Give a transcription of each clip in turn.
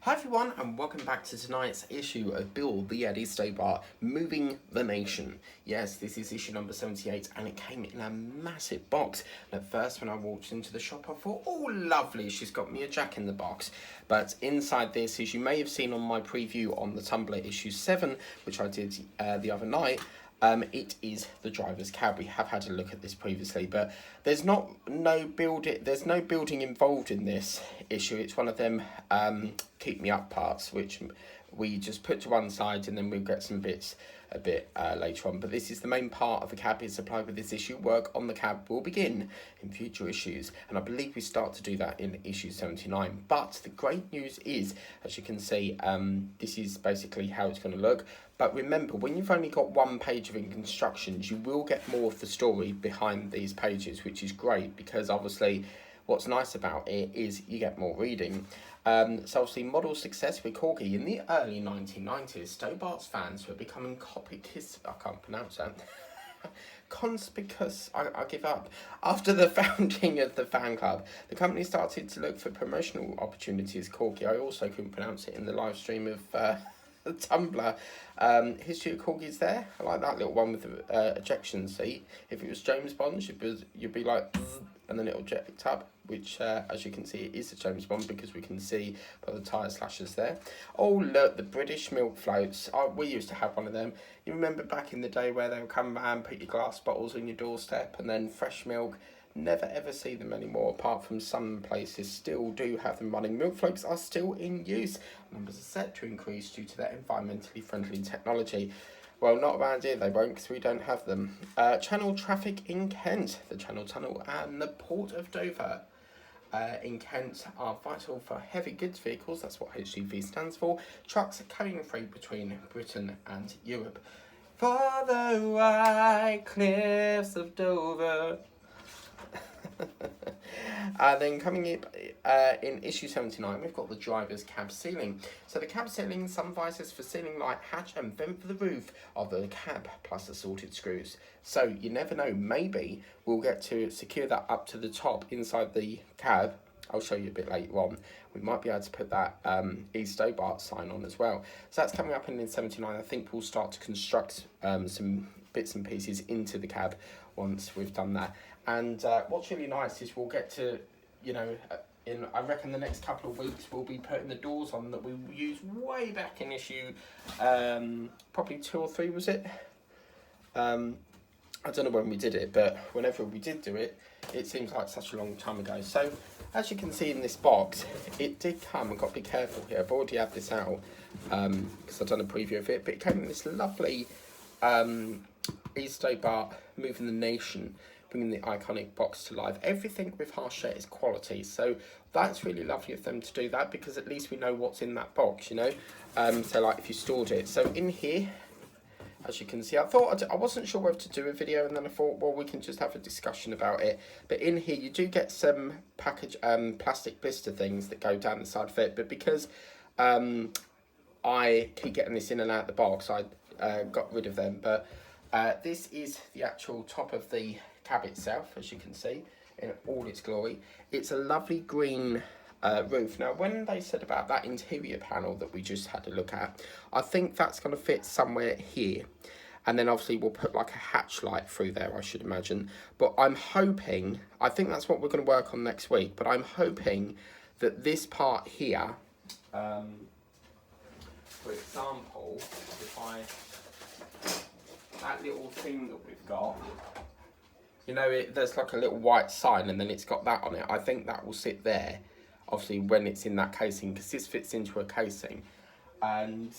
Hi everyone and welcome back to tonight's issue of Bill the Eddie Stobart, Moving the Nation. Yes, this is issue number 78 and it came in a massive box. And at first when I walked into the shop I thought, oh lovely, she's got me a Jack in the box. But inside this, as you may have seen on my preview on the Tumblr issue 7, which I did the other night, it is the driver's cab. We have had a look at this previously, but there's no building involved in this issue. It's one of them keep me up parts, which we just put to one side, and then we'll get some bits a bit later on. But this is the main part of the cab is supplied with this issue. Work on the cab will begin in future issues, and I believe we start to do that in issue 79. But the great news is, as you can see, this is basically how it's going to look. But remember, when you've only got one page of instructions, you will get more of the story behind these pages, which is great because obviously what's nice about it is you get more reading. So obviously model success with Corgi in the early 1990s. Stobart's fans were becoming I can't pronounce that. Conspicuous, I give up. After the founding of the fan club, the company started to look for promotional opportunities. Corgi, I also couldn't pronounce it in the live stream of Tumblr. History of Corgis there. I like that little one with the ejection seat. If it was James Bond, you'd be like, and then it'll eject up, which as you can see it is a James Bond because we can see by the tyre slashes there. Oh look, the British milk floats. We used to have one of them. You remember back in the day where they would come and put your glass bottles on your doorstep and then fresh milk. Never ever see them anymore, apart from some places still do have them running. Milk floats are still in use. Numbers are set to increase due to their environmentally friendly technology. Well, not around here they won't because we don't have them. Channel traffic in Kent. The Channel Tunnel and the Port of Dover in Kent are vital for heavy goods vehicles. That's what HGV stands for. Trucks are carrying freight between Britain and Europe. For the white cliffs of Dover. Then coming up in issue 79, we've got the driver's cab ceiling. So the cab ceiling, some visors for ceiling light hatch and vent for the roof of the cab, plus assorted screws. So you never know, maybe we'll get to secure that up to the top inside the cab. I'll show you a bit later on. We might be able to put that E. Stobart sign on as well. So that's coming up in 79. I think we'll start to construct some bits and pieces into the cab once we've done that. And what's really nice is we'll get to, in I reckon the next couple of weeks we'll be putting the doors on that we used way back in issue probably 2 or 3 was it? I don't know when we did it, but whenever we did do it, it seems like such a long time ago. So as you can see in this box, it did come, I've got to be careful here, I've already had this out because I've done a preview of it, but it came in this lovely E. Stobart Moving the Nation, bringing the iconic box to life. Everything with Hachette is quality, so that's really lovely of them to do that because at least we know what's in that box, so like if you stored it. So in here, as you can see, I wasn't sure whether to do a video, and then I thought, well, we can just have a discussion about it. But in here you do get some plastic blister things that go down the side of it, but because I keep getting this in and out of the box, I got rid of them. But this is the actual top of the cab itself, as you can see, in all its glory. It's a lovely green roof. Now, when they said about that interior panel that we just had a look at, I think that's going to fit somewhere here. And then obviously we'll put like a hatch light through there, I should imagine. But I'm hoping, I think that's what we're going to work on next week, but I'm hoping that this part here, for example, that little thing that we've got, there's like a little white sign and then it's got that on it. I think that will sit there, obviously, when it's in that casing, because this fits into a casing. And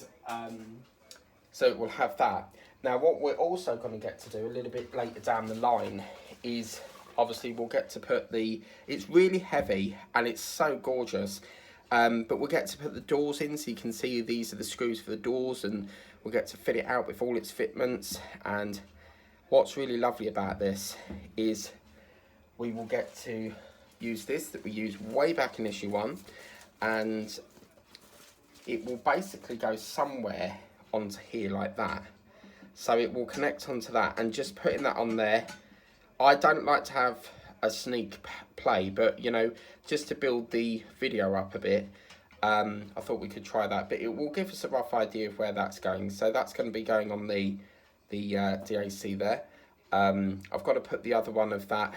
so it will have that. Now, what we're also going to get to do a little bit later down the line is, obviously, we'll get to put it's really heavy and it's so gorgeous. But we'll get to put the doors in so you can see these are the screws for the doors, and we'll get to fit it out with all its fitments. And what's really lovely about this is we will get to use this that we used way back in issue 1, and it will basically go somewhere onto here like that. So it will connect onto that, and just putting that on there, I don't like to have a sneak play, but just to build the video up a bit, I thought we could try that, but it will give us a rough idea of where that's going. So that's going to be going on the DAC there. I've got to put the other one of that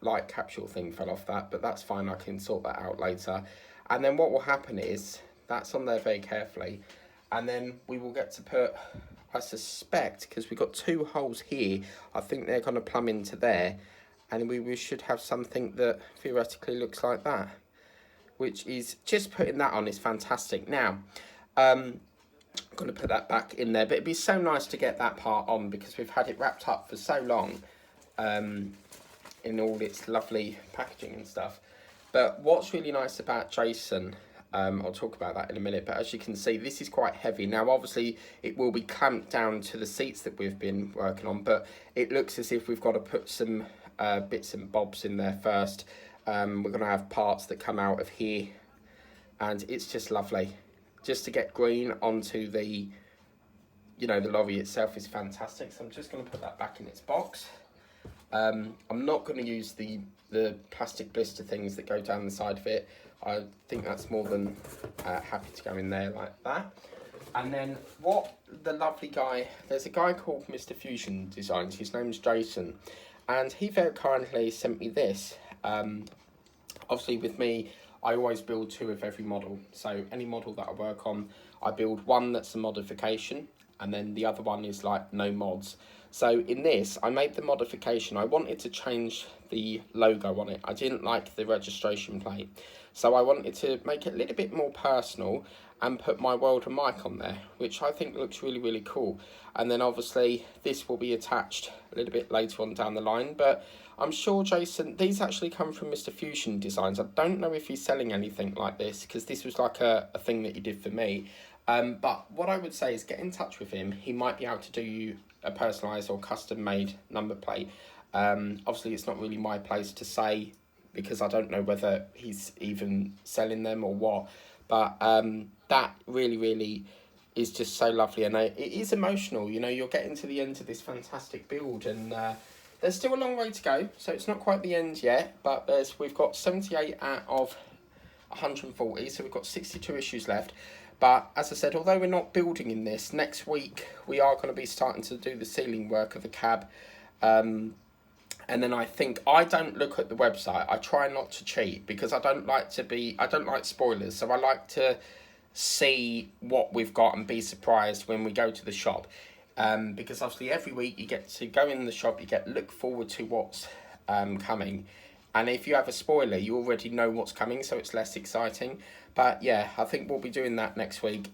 light capsule thing fell off that, but that's fine. I can sort that out later. And then what will happen is that's on there very carefully, and then we will get to put, I suspect, because we've got 2 holes here, I think they're going to plumb into there, and we should have something that theoretically looks like that, which is, just putting that on is fantastic. Now, I'm going to put that back in there, but it'd be so nice to get that part on because we've had it wrapped up for so long in all its lovely packaging and stuff. But what's really nice about Jason, I'll talk about that in a minute, but as you can see, this is quite heavy. Now, obviously, it will be clamped down to the seats that we've been working on, but it looks as if we've got to put some bits and bobs in there first. We're going to have parts that come out of here, and it's just lovely. Just to get green onto the, the lorry itself is fantastic. So I'm just going to put that back in its box. I'm not going to use the plastic blister things that go down the side of it. I think that's more than happy to go in there like that. And then what the lovely guy, there's a guy called Mr. Fusion Designs, his name's Jason, and he very kindly sent me this. Obviously with me, I always build 2 of every model. So any model that I work on, I build one that's a modification, and then the other one is like no mods. So in this, I made the modification. I wanted to change the logo on it. I didn't like the registration plate. So I wanted to make it a little bit more personal and put my World of Mike on there, which I think looks really, really cool. And then obviously this will be attached a little bit later on down the line, but I'm sure Jason, these actually come from Mr. Fusion Designs. I don't know if he's selling anything like this, because this was like a thing that he did for me. But what I would say is get in touch with him. He might be able to do you a personalised or custom made number plate. Obviously it's not really my place to say, because I don't know whether he's even selling them or what. But that really, really is just so lovely. And it is emotional. You're getting to the end of this fantastic build, and there's still a long way to go. So it's not quite the end yet, but we've got 78 out of 140. So we've got 62 issues left. But as I said, although we're not building in this, next week we are going to be starting to do the ceiling work of the cab. And then I don't look at the website. I try not to cheat because I don't like spoilers. So I like to see what we've got and be surprised when we go to the shop. Because obviously every week you get to go in the shop, you look forward to what's coming. And if you have a spoiler, you already know what's coming, so it's less exciting. But yeah, I think we'll be doing that next week.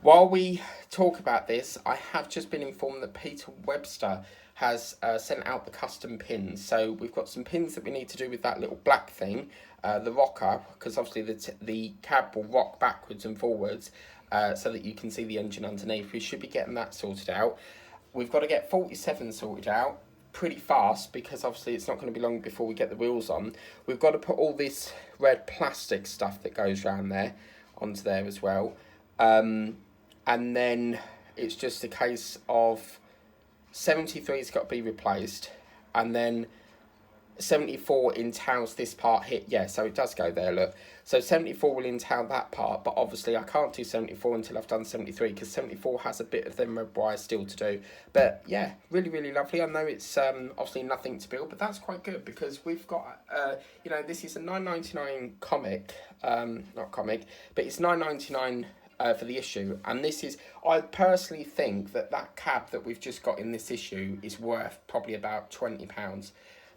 While we talk about this, I have just been informed that Peter Webster has sent out the custom pins. So we've got some pins that we need to do with that little black thing, the rocker, because obviously the cab will rock backwards and forwards so that you can see the engine underneath. We should be getting that sorted out. We've got to get 47 sorted out pretty fast, because obviously it's not going to be long before we get the wheels on. We've got to put all this red plastic stuff that goes around there onto there as well. And then it's just a case of 73's got to be replaced, and then 74 entails this part here. Yeah, so it does go there, look. So 74 will entail that part, but obviously I can't do 74 until I've done 73, because 74 has a bit of them red wires still to do. But yeah, really, really lovely. I know it's obviously nothing to build, but that's quite good, because we've got, this is a $9.99 comic, not comic, but it's $9.99 for the issue, and this is, I personally think that cab that we've just got in this issue is worth probably about £20.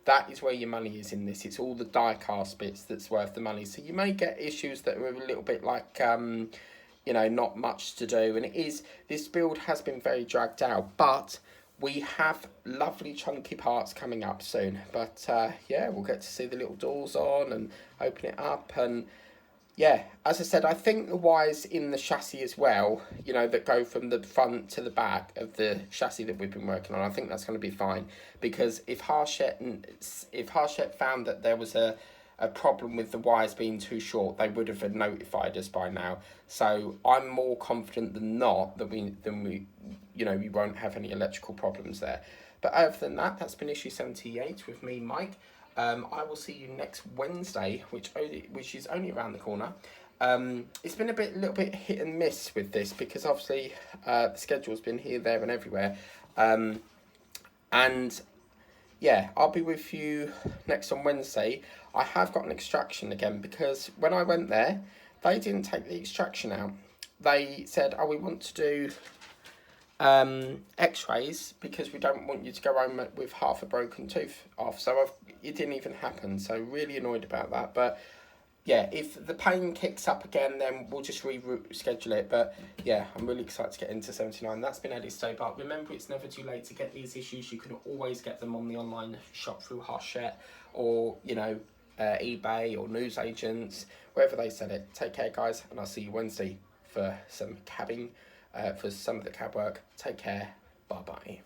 That is where your money is in this. It's all the die cast bits that's worth the money. So you may get issues that are a little bit like, not much to do. And this build has been very dragged out, but we have lovely chunky parts coming up soon. But yeah, we'll get to see the little doors on and open it up. And yeah, as I said, I think the wires in the chassis as well, that go from the front to the back of the chassis that we've been working on, I think that's going to be fine. Because if Harshett found that there was a problem with the wires being too short, they would have notified us by now. So I'm more confident than not that we won't have any electrical problems there. But other than that, that's been issue 78 with me, Mike. I will see you next Wednesday, which is only around the corner. It's been a little bit hit and miss with this because obviously the schedule's been here, there, and everywhere. And yeah, I'll be with you next on Wednesday. I have got an extraction again because when I went there, they didn't take the extraction out. They said, "Oh, we want to do X-rays because we don't want you to go home with half a broken tooth off." So it didn't even happen. So really annoyed about that. But yeah, if the pain kicks up again, then we'll just reschedule it. But yeah, I'm really excited to get into 79. That's been Eddie Stobart. Remember, it's never too late to get these issues. You can always get them on the online shop through Hachette or, eBay or newsagents, wherever they sell it. Take care, guys, and I'll see you Wednesday for some cabbing, for some of the cab work. Take care. Bye-bye.